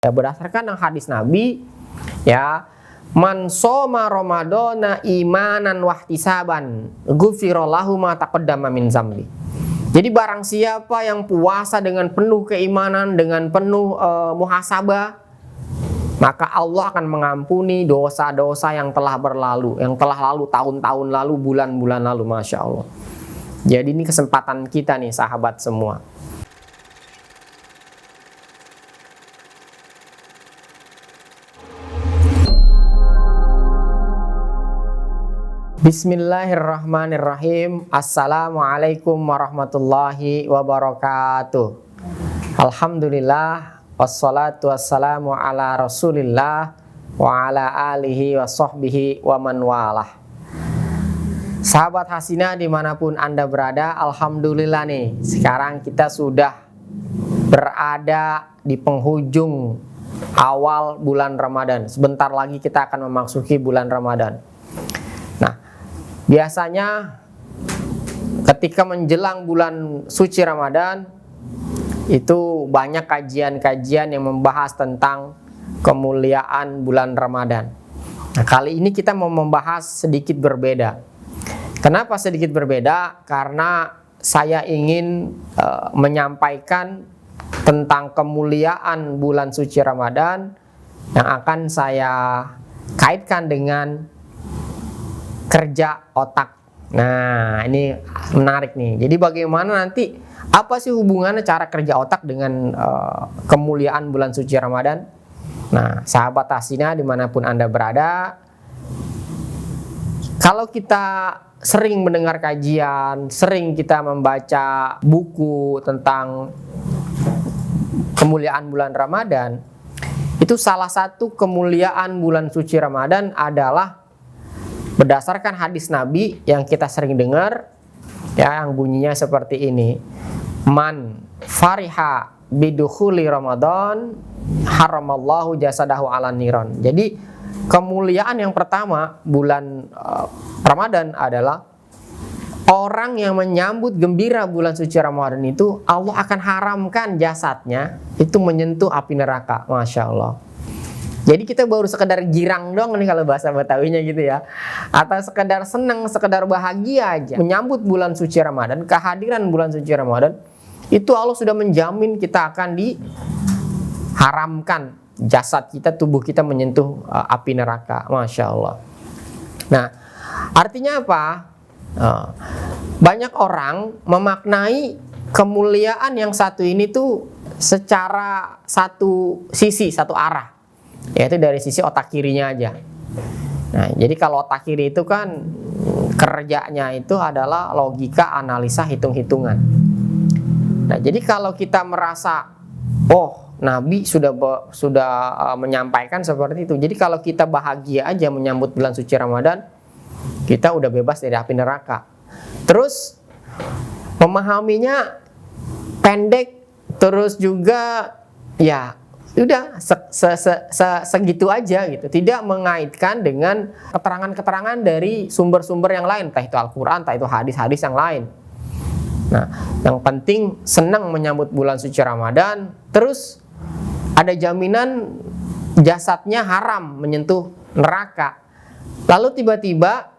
Ya, berdasarkan hadis Nabi, ya, man shoma ramadhana imanan wahtisaban ghufira lahu ma taqaddama min zambi. Jadi barang siapa yang puasa dengan penuh keimanan, dengan penuh muhasabah, maka Allah akan mengampuni dosa-dosa yang telah berlalu, yang telah lalu, tahun-tahun lalu, bulan-bulan lalu. Masya Allah. Jadi ini kesempatan kita nih sahabat semua. Bismillahirrahmanirrahim. Assalamualaikum warahmatullahi wabarakatuh. Alhamdulillah, wassalatu wassalamu ala rasulillah wa ala alihi wa sahbihi wa man walah. Sahabat Hasinah dimanapun Anda berada, alhamdulillah nih, sekarang kita sudah berada di penghujung awal bulan Ramadan. Sebentar lagi kita akan memasuki bulan Ramadan. Biasanya ketika menjelang bulan suci Ramadan itu banyak kajian-kajian yang membahas tentang kemuliaan bulan Ramadan. Nah, kali ini kita mau membahas sedikit berbeda. Kenapa sedikit berbeda? Karena saya ingin menyampaikan tentang kemuliaan bulan suci Ramadan yang akan saya kaitkan dengan kerja otak. Nah, ini menarik nih. Jadi bagaimana nanti, apa sih hubungannya cara kerja otak dengan kemuliaan bulan suci Ramadan? Nah, sahabat Hasinah dimanapun Anda berada, kalau kita sering mendengar kajian, sering kita membaca buku tentang kemuliaan bulan Ramadan, itu salah satu kemuliaan bulan suci Ramadan adalah berdasarkan hadis Nabi yang kita sering dengar, ya, yang bunyinya seperti ini: man fariha bidukhuli Ramadan haramallahu jasadahu ala niron. Jadi kemuliaan yang pertama bulan Ramadan adalah orang yang menyambut gembira bulan suci Ramadan itu Allah akan haramkan jasadnya itu menyentuh api neraka. Masya Allah. Jadi kita baru sekedar girang dong nih kalau bahasa Betawinya gitu ya, atau sekedar senang, sekedar bahagia aja menyambut bulan suci Ramadan, kehadiran bulan suci Ramadan, itu Allah sudah menjamin kita akan diharamkan jasad kita, tubuh kita menyentuh api neraka. Masya Allah. Nah, artinya apa? Banyak orang memaknai kemuliaan yang satu ini tuh secara satu sisi, satu arah, yaitu dari sisi otak kirinya aja. Nah, jadi kalau otak kiri itu kan kerjanya itu adalah logika, analisa, hitung-hitungan. Nah, jadi kalau kita merasa, oh, Nabi sudah menyampaikan seperti itu. Jadi kalau kita bahagia aja menyambut bulan suci Ramadan, kita udah bebas dari api neraka. Terus memahaminya pendek, terus juga ya udah segitu aja gitu, tidak mengaitkan dengan keterangan-keterangan dari sumber-sumber yang lain, entah itu Al-Quran, entah itu hadis-hadis yang lain. Nah, yang penting senang menyambut bulan suci Ramadan, terus ada jaminan jasadnya haram menyentuh neraka. Lalu tiba-tiba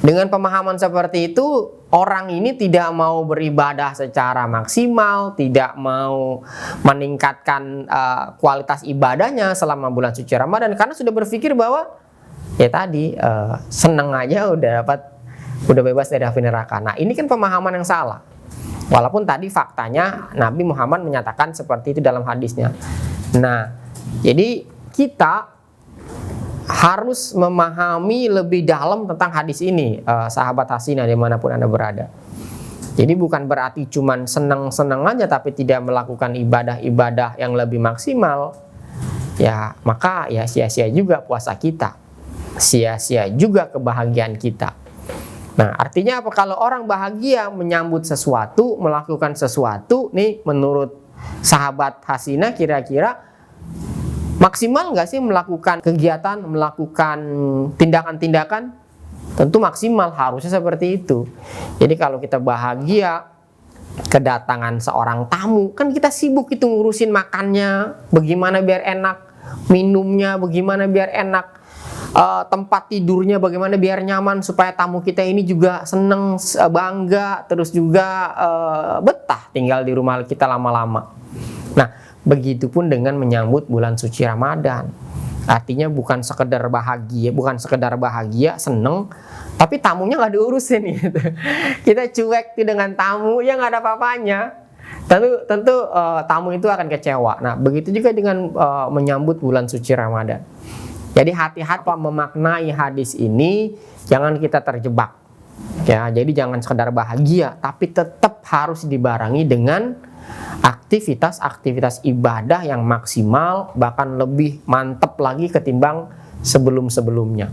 dengan pemahaman seperti itu, orang ini tidak mau beribadah secara maksimal, tidak mau meningkatkan kualitas ibadahnya selama bulan suci Ramadan, karena sudah berpikir bahwa ya tadi seneng aja udah bebas dari api neraka. Nah, ini kan pemahaman yang salah. Walaupun tadi faktanya Nabi Muhammad menyatakan seperti itu dalam hadisnya. Nah, jadi kita harus memahami lebih dalam tentang hadis ini, sahabat Hasinah dimanapun Anda berada. Jadi bukan berarti cuman senang-senang aja tapi tidak melakukan ibadah-ibadah yang lebih maksimal, ya maka ya sia-sia juga puasa kita, sia-sia juga kebahagiaan kita. Nah, artinya apa? Kalau orang bahagia menyambut sesuatu, melakukan sesuatu nih, menurut sahabat Hasinah kira-kira maksimal nggak sih melakukan kegiatan, melakukan tindakan? Tentu maksimal, harusnya seperti itu. Jadi kalau kita bahagia kedatangan seorang tamu, kan kita sibuk itu ngurusin makannya, bagaimana biar enak, minumnya bagaimana biar enak, tempat tidurnya bagaimana biar nyaman, supaya tamu kita ini juga seneng, bangga, terus juga betah tinggal di rumah kita lama-lama. Nah, begitupun dengan menyambut bulan suci Ramadan. Artinya bukan sekedar bahagia, seneng, tapi tamunya nggak diurusin gitu. Kita cuek tuh dengan tamu, ya nggak ada apa-apanya. Tentu tamu itu akan kecewa. Nah, begitu juga dengan menyambut bulan suci Ramadan. Jadi hati-hati memaknai hadis ini, jangan kita terjebak. Ya, jadi jangan sekedar bahagia, tapi tetap harus dibarengi dengan aktivitas ibadah yang maksimal, bahkan lebih mantap lagi ketimbang sebelum-sebelumnya.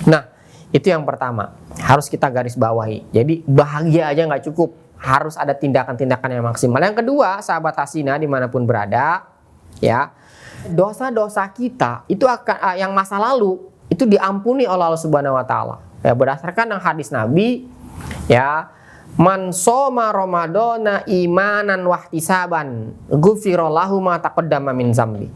Nah, itu yang pertama, harus kita garis bawahi. Jadi bahagia aja nggak cukup, harus ada tindakan-tindakan yang maksimal. Yang kedua, sahabat Hasina dimanapun berada, ya, dosa-dosa kita itu akan yang masa lalu itu diampuni oleh Allah Subhanahu Wa Taala. Ya, berdasarkan hadis Nabi, ya. Man shoma Ramadana imanan wahtisaban ghufira lahu ma taqaddama min zambi.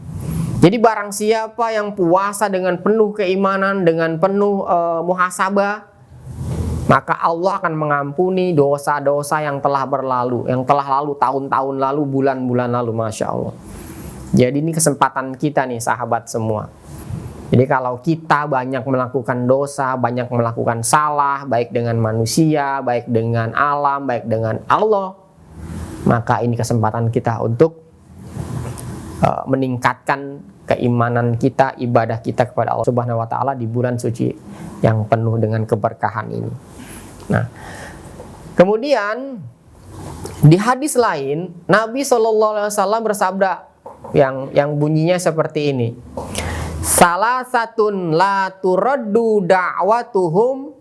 Jadi barang siapa yang puasa dengan penuh keimanan, dengan penuh muhasabah, maka Allah akan mengampuni dosa-dosa yang telah berlalu, yang telah lalu, tahun-tahun lalu, bulan-bulan lalu, Masya Allah. Jadi ini kesempatan kita nih sahabat semua. Jadi kalau kita banyak melakukan dosa, banyak melakukan salah, baik dengan manusia, baik dengan alam, baik dengan Allah, maka ini kesempatan kita untuk meningkatkan keimanan kita, ibadah kita kepada Allah Subhanahu Wa Taala di bulan suci yang penuh dengan keberkahan ini. Nah, kemudian di hadis lain Nabi SAW bersabda yang bunyinya seperti ini. Salah satun la turaddu da'watuhum.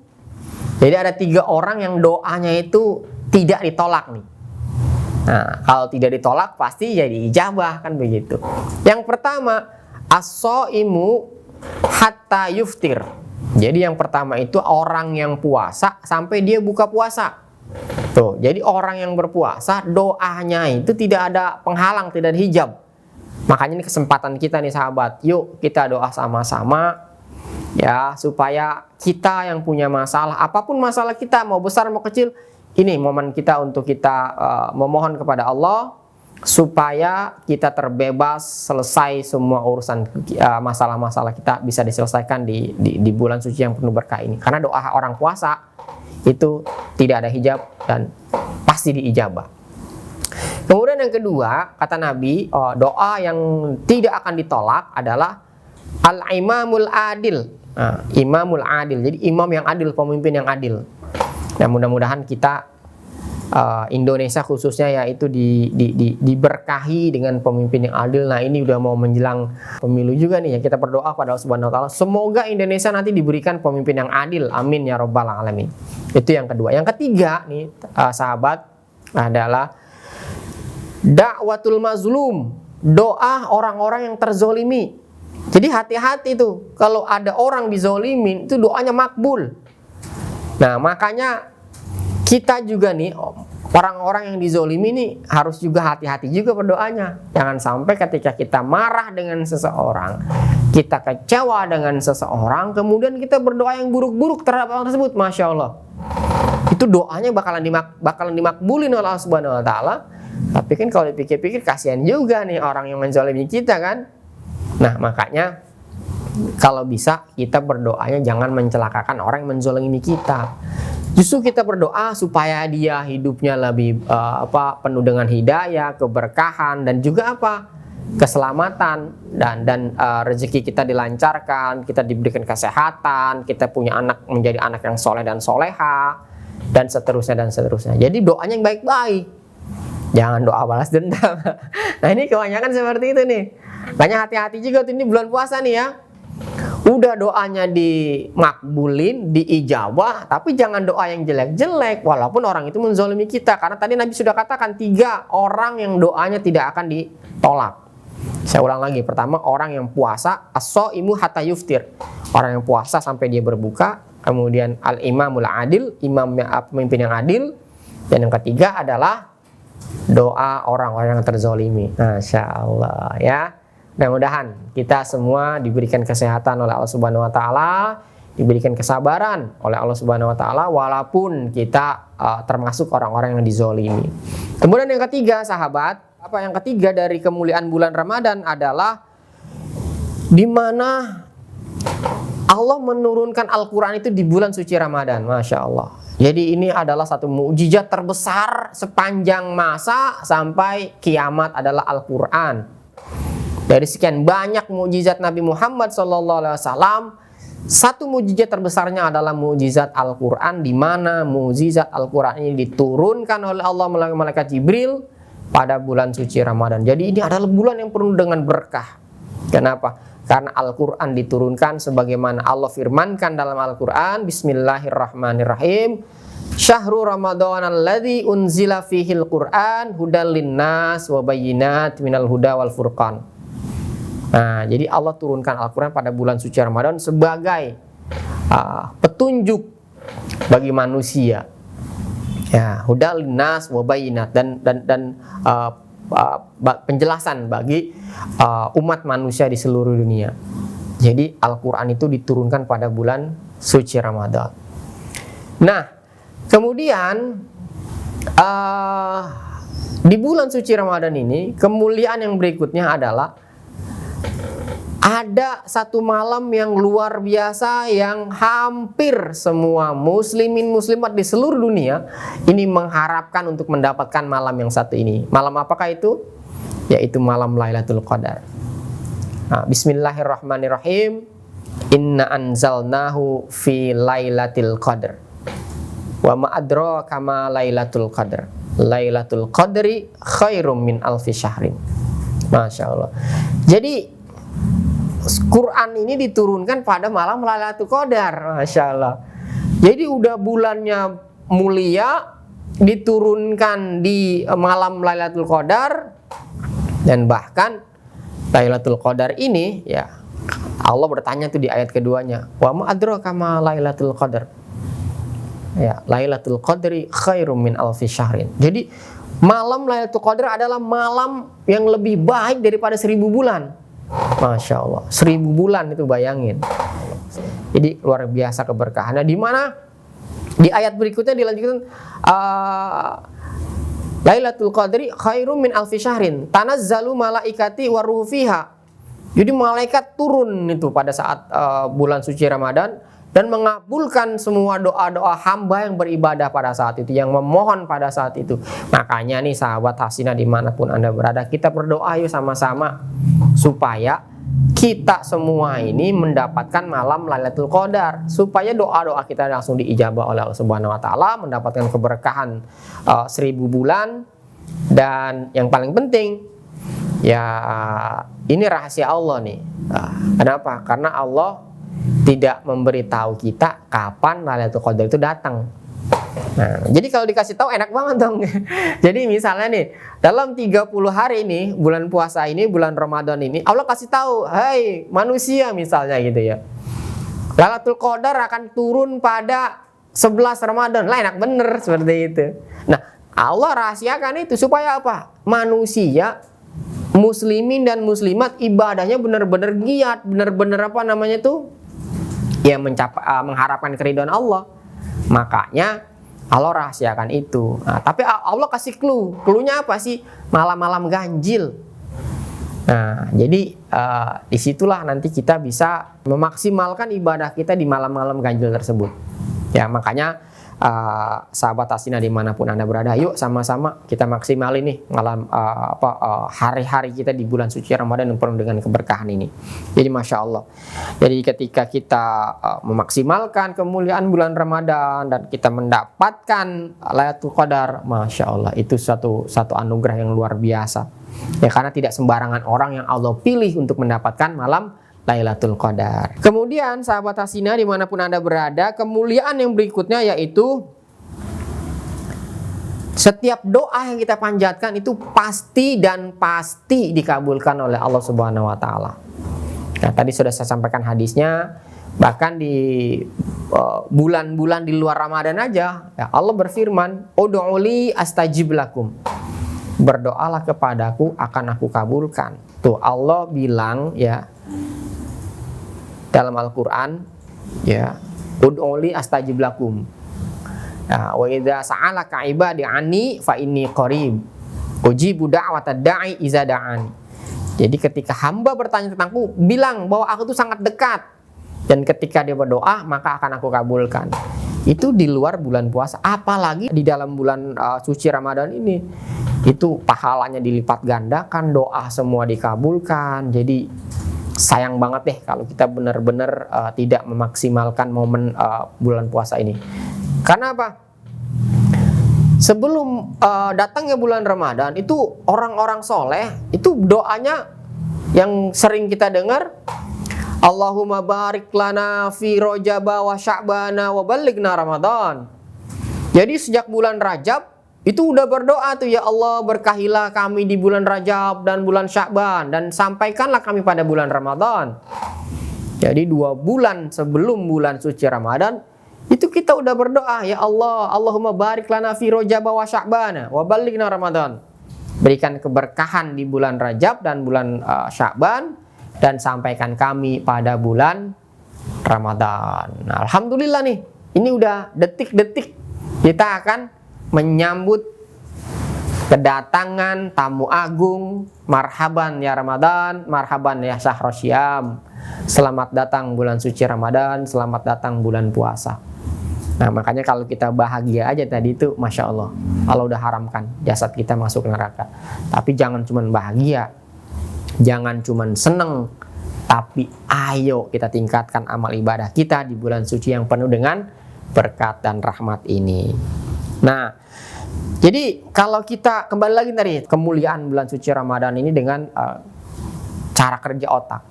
Jadi ada 3 orang yang doanya itu tidak ditolak nih. Nah, kalau tidak ditolak pasti jadi ijabah, kan begitu. Yang pertama, as-shaimu hatta yuftir. Jadi yang pertama itu orang yang puasa sampai dia buka puasa. Tuh, jadi orang yang berpuasa doanya itu tidak ada penghalang, tidak ada hijab. Makanya ini kesempatan kita nih sahabat, yuk kita doa sama-sama ya, supaya kita yang punya masalah, apapun masalah kita, mau besar mau kecil, ini momen kita untuk kita memohon kepada Allah supaya kita terbebas, selesai semua urusan masalah-masalah kita bisa diselesaikan di bulan suci yang penuh berkah ini. Karena doa orang puasa itu tidak ada hijab dan pasti diijabah. Kemudian yang kedua, kata Nabi, doa yang tidak akan ditolak adalah al-imamul adil. Nah, imamul adil, jadi imam yang adil, pemimpin yang adil. Nah, mudah-mudahan kita Indonesia khususnya yaitu diberkahi dengan pemimpin yang adil. Nah, ini udah mau menjelang pemilu juga nih ya, kita berdoa pada Allah Subhanahu Wa Taala semoga Indonesia nanti diberikan pemimpin yang adil, amin ya robbal alamin. Itu yang kedua. Yang ketiga nih sahabat adalah da'watul mazlum, doa orang-orang yang terzolimi. Jadi hati-hati tuh, kalau ada orang dizolimin itu doanya makbul. Nah, makanya kita juga nih, orang-orang yang dizolimi nih harus juga hati-hati juga berdoanya. Jangan sampai ketika kita marah dengan seseorang, kita kecewa dengan seseorang, kemudian kita berdoa yang buruk-buruk terhadap orang tersebut. Masya Allah, itu doanya bakalan dimakbulin oleh Allah Subhanahu Wa Taala. Tapi kan kalau dipikir-pikir kasihan juga nih orang yang menzalimi kita kan. Nah, makanya kalau bisa kita berdoanya jangan mencelakakan orang yang menzalimi kita. Justru kita berdoa supaya dia hidupnya lebih penuh dengan hidayah, keberkahan, dan juga keselamatan dan rezeki kita dilancarkan, kita diberikan kesehatan, kita punya anak menjadi anak yang soleh dan soleha, dan seterusnya. Jadi doanya yang baik-baik. Jangan doa balas dendam. Nah, ini kebanyakan seperti itu nih. Banyak hati-hati juga tuh, ini bulan puasa nih ya. Udah doanya dimakbulin, diijabah, tapi jangan doa yang jelek-jelek walaupun orang itu menzalimi kita. Karena tadi Nabi sudah katakan 3 orang yang doanya tidak akan ditolak. Saya ulang lagi, pertama orang yang puasa, as-shaimu hatta yuftir, orang yang puasa sampai dia berbuka. Kemudian al-imamul adil, pemimpin yang adil. Dan yang ketiga adalah doa orang-orang yang terzolimi. Masya Allah ya. Mudah-mudahan kita semua diberikan kesehatan oleh Allah Subhanahu wa taala, diberikan kesabaran oleh Allah Subhanahu wa taala walaupun kita termasuk orang-orang yang dizolimi. Kemudian yang ketiga, sahabat, yang ketiga dari kemuliaan bulan Ramadan adalah di mana Allah menurunkan Al-Quran itu di bulan suci Ramadan. Masya Allah. Jadi ini adalah satu mukjizat terbesar sepanjang masa sampai kiamat adalah Al-Quran. Dari sekian banyak mukjizat Nabi Muhammad SAW, satu mukjizat terbesarnya adalah mukjizat Al-Quran, di mana mukjizat Al-Quran ini diturunkan oleh Allah melalui malaikat Jibril pada bulan suci Ramadan. Jadi ini adalah bulan yang penuh dengan berkah. Kenapa? Karena Al-Quran diturunkan sebagaimana Allah firmankan dalam Al-Quran. Bismillahirrahmanirrahim. Syahrul Ramadan alladzi unzila fihil Quran hudal linnas wa bayyinat minal huda wal furqan. Nah, jadi Allah turunkan Al-Quran pada bulan suci Ramadan sebagai petunjuk bagi manusia. Ya, hudal linnas wa bayyinat dan penjelasan bagi umat manusia di seluruh dunia. Jadi Al-Quran itu diturunkan pada bulan suci Ramadan. Nah, kemudian di bulan suci Ramadan ini kemuliaan yang berikutnya adalah ada satu malam yang luar biasa yang hampir semua muslimin muslimat di seluruh dunia ini mengharapkan untuk mendapatkan malam yang satu ini. Malam apakah itu? Yaitu malam Lailatul Qadar. Nah, Bismillahirrahmanirrahim. Inna anzalnahu fi Lailatul Qadar. Wa ma adraka ma Lailatul Qadar. Lailatul Qadri khairum min alfi syahrin. Masya Allah. Jadi Quran ini diturunkan pada malam Lailatul Qadar. Masya Allah. Jadi udah bulannya mulia, diturunkan di malam Lailatul Qadar. Dan bahkan Lailatul Qadar ini, ya, Allah bertanya tuh di ayat keduanya, wa ma adraka ma Lailatul Qadar. Ya, Lailatul Qadri khairum min alfi syahrin. Jadi malam Lailatul Qadar adalah malam yang lebih baik daripada 1000 bulan. Masya Allah, 1000 bulan itu bayangin. Jadi luar biasa keberkahannya. Di mana di ayat berikutnya dilanjutkan Lailatul Qadri khairum min alfi syahrin tanazzalu malaikati waruhu fiha. Jadi malaikat turun itu pada saat bulan suci Ramadan dan mengabulkan semua doa-doa hamba yang beribadah pada saat itu, yang memohon pada saat itu. Makanya nih sahabat Hasina dimanapun Anda berada, kita berdoa yuk sama-sama supaya kita semua ini mendapatkan malam Lailatul Qadar, supaya doa-doa kita langsung diijabah oleh Allah Subhanahu wa taala, mendapatkan keberkahan 1000 bulan. Dan yang paling penting, ya ini rahasia Allah nih. Kenapa? Karena Allah tidak memberitahu kita kapan Lailatul Qadar itu datang. Nah, jadi kalau dikasih tahu enak banget dong. Jadi misalnya nih, dalam 30 hari ini, bulan puasa ini, bulan Ramadan ini, Allah kasih tahu, "Hai manusia," misalnya gitu ya. Lailatul Qadar akan turun pada 11 Ramadan. Lah enak bener seperti itu. Nah, Allah rahasiakan itu supaya apa? Manusia muslimin dan muslimat ibadahnya benar-benar giat, benar-benar apa namanya tuh? Ya mengharapkan keridhaan Allah. Makanya Allah rahasiakan itu. Nah, tapi Allah kasih clue. Cluenya apa sih? Malam-malam ganjil. Nah, jadi disitulah nanti kita bisa memaksimalkan ibadah kita di malam-malam ganjil tersebut. Ya, makanya sahabat Hasina dimanapun Anda berada, yuk sama-sama kita maksimalin nih malam hari-hari kita di bulan suci Ramadan yang penuh dengan keberkahan ini. Jadi Masya Allah. Jadi ketika kita memaksimalkan kemuliaan bulan Ramadan dan kita mendapatkan Lailatul Qadar, Masya Allah, itu satu anugerah yang luar biasa. Ya, karena tidak sembarangan orang yang Allah pilih untuk mendapatkan malam Lailatul Qadar. Kemudian sahabat Hasina dimanapun Anda berada, kemuliaan yang berikutnya yaitu setiap doa yang kita panjatkan itu pasti dan pasti dikabulkan oleh Allah Subhanahu wa taala. Nah, tadi sudah saya sampaikan hadisnya, bahkan di bulan-bulan di luar Ramadan aja, ya Allah berfirman, "Ud'uli astajib lakum." berdoalah kepadaku akan aku kabulkan. Tuh Allah bilang ya dalam Al-Qur'an ya, ud'uli astajib lakum. Ya, wa idza sa'alaka ibadi anni fa inni qarib. Ujibu da'watad da'i iza da'an. Jadi ketika hamba bertanya tentangku, bilang bahwa aku tuh sangat dekat. Dan ketika dia berdoa, maka akan aku kabulkan. Itu di luar bulan puasa, apalagi di dalam bulan suci Ramadan ini. Itu pahalanya dilipat gandakan, doa semua dikabulkan. Jadi sayang banget deh kalau kita benar-benar tidak memaksimalkan momen bulan puasa ini. Karena apa? Sebelum datangnya bulan Ramadan itu orang-orang soleh itu doanya yang sering kita dengar, Allahumma barik lana fi Rajaba wa Sya'bana wa ballighna Ramadan. Jadi sejak bulan Rajab itu udah berdoa tuh, ya Allah berkahilah kami di bulan Rajab dan bulan Sya'ban dan sampaikanlah kami pada bulan Ramadan. Jadi 2 bulan sebelum bulan suci Ramadan itu kita udah berdoa, ya Allah, Allahumma barik lana fi Rajaba wa Sya'bana wa ballighna Ramadan. Berikan keberkahan di bulan Rajab dan bulan Sya'ban dan sampaikan kami pada bulan Ramadan. Nah, alhamdulillah nih, ini udah detik-detik kita akan menyambut kedatangan tamu agung. Marhaban ya Ramadan, marhaban ya Syahrul Syam. Selamat datang bulan suci Ramadan, selamat datang bulan puasa. Nah, makanya kalau kita bahagia aja tadi itu, Masya Allah, Allah udah haramkan jasad kita masuk neraka. Tapi jangan cuma bahagia, jangan cuma seneng, tapi ayo kita tingkatkan amal ibadah kita di bulan suci yang penuh dengan berkat dan rahmat ini. Nah, jadi kalau kita kembali lagi tadi, kemuliaan bulan suci Ramadan ini dengan cara kerja otak.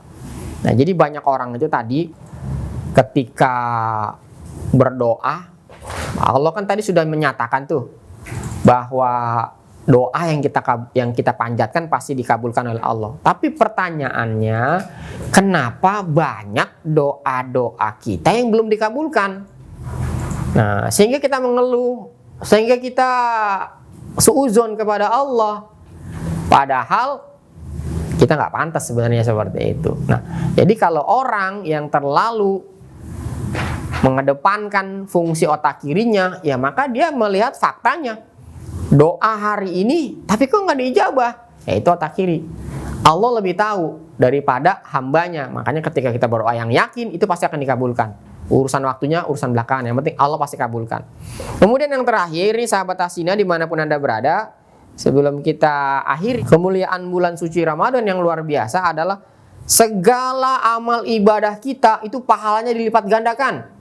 Nah, jadi banyak orang itu tadi ketika berdoa, Allah kan tadi sudah menyatakan tuh bahwa doa yang kita panjatkan pasti dikabulkan oleh Allah. Tapi pertanyaannya, kenapa banyak doa-doa kita yang belum dikabulkan? Nah, sehingga kita mengeluh, sehingga kita suuzon kepada Allah. Padahal kita nggak pantas sebenarnya seperti itu. Nah, jadi kalau orang yang terlalu mengedepankan fungsi otak kirinya, ya maka dia melihat faktanya. Doa hari ini, tapi kok nggak diijabah? Ya itu otak kiri. Allah lebih tahu daripada hambanya. Makanya ketika kita berdoa yang yakin, itu pasti akan dikabulkan. Urusan waktunya, urusan belakangan. Yang penting Allah pasti kabulkan. Kemudian yang terakhir, nih sahabat Hasina dimanapun Anda berada, sebelum kita akhiri kemuliaan bulan suci Ramadan yang luar biasa adalah segala amal ibadah kita itu pahalanya dilipat gandakan.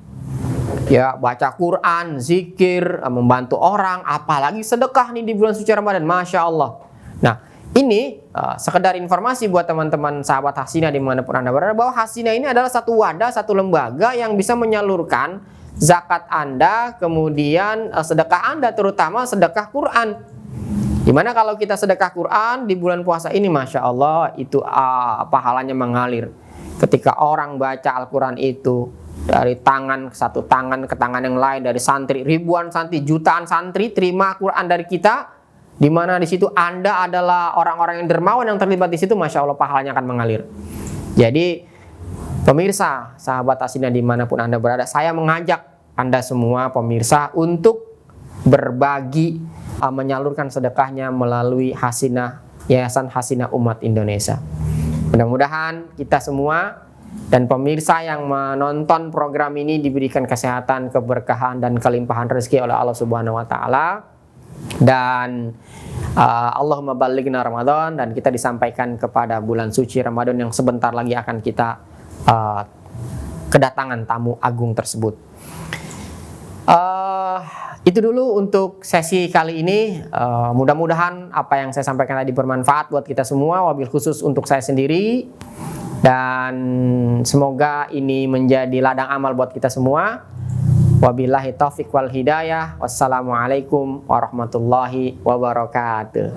Ya, baca Quran, zikir, membantu orang, apalagi sedekah nih di bulan suci Ramadan, Masya Allah. Nah, ini sekedar informasi buat teman-teman sahabat Hasina dimanapun Anda berada, bahwa Hasina ini adalah satu wadah, satu lembaga yang bisa menyalurkan zakat Anda, kemudian sedekah Anda, terutama sedekah Quran. Dimana kalau kita sedekah Quran di bulan puasa ini, Masya Allah, itu pahalanya mengalir. Ketika orang baca Al-Quran itu, dari tangan satu tangan ke tangan yang lain, dari santri, ribuan santri, jutaan santri terima Quran dari kita, di mana di situ Anda adalah orang-orang yang dermawan yang terlibat di situ, Masya Allah pahalanya akan mengalir. Jadi pemirsa, sahabat Hasina dimanapun Anda berada, saya mengajak Anda semua pemirsa untuk berbagi, menyalurkan sedekahnya melalui Hasina, Yayasan Hasina Umat Indonesia. Mudah-mudahan kita semua dan pemirsa yang menonton program ini diberikan kesehatan, keberkahan, dan kelimpahan rezeki oleh Allah Subhanahu wa Ta'ala. Dan Allahumma ballighna Ramadan, dan kita disampaikan kepada bulan suci Ramadan yang sebentar lagi akan kita kedatangan tamu agung tersebut. Itu dulu untuk sesi kali ini. Mudah-mudahan apa yang saya sampaikan tadi bermanfaat buat kita semua, wabil khusus untuk saya sendiri. Dan semoga ini menjadi ladang amal buat kita semua. Wabillahi taufiq wal hidayah. Wassalamualaikum warahmatullahi wabarakatuh.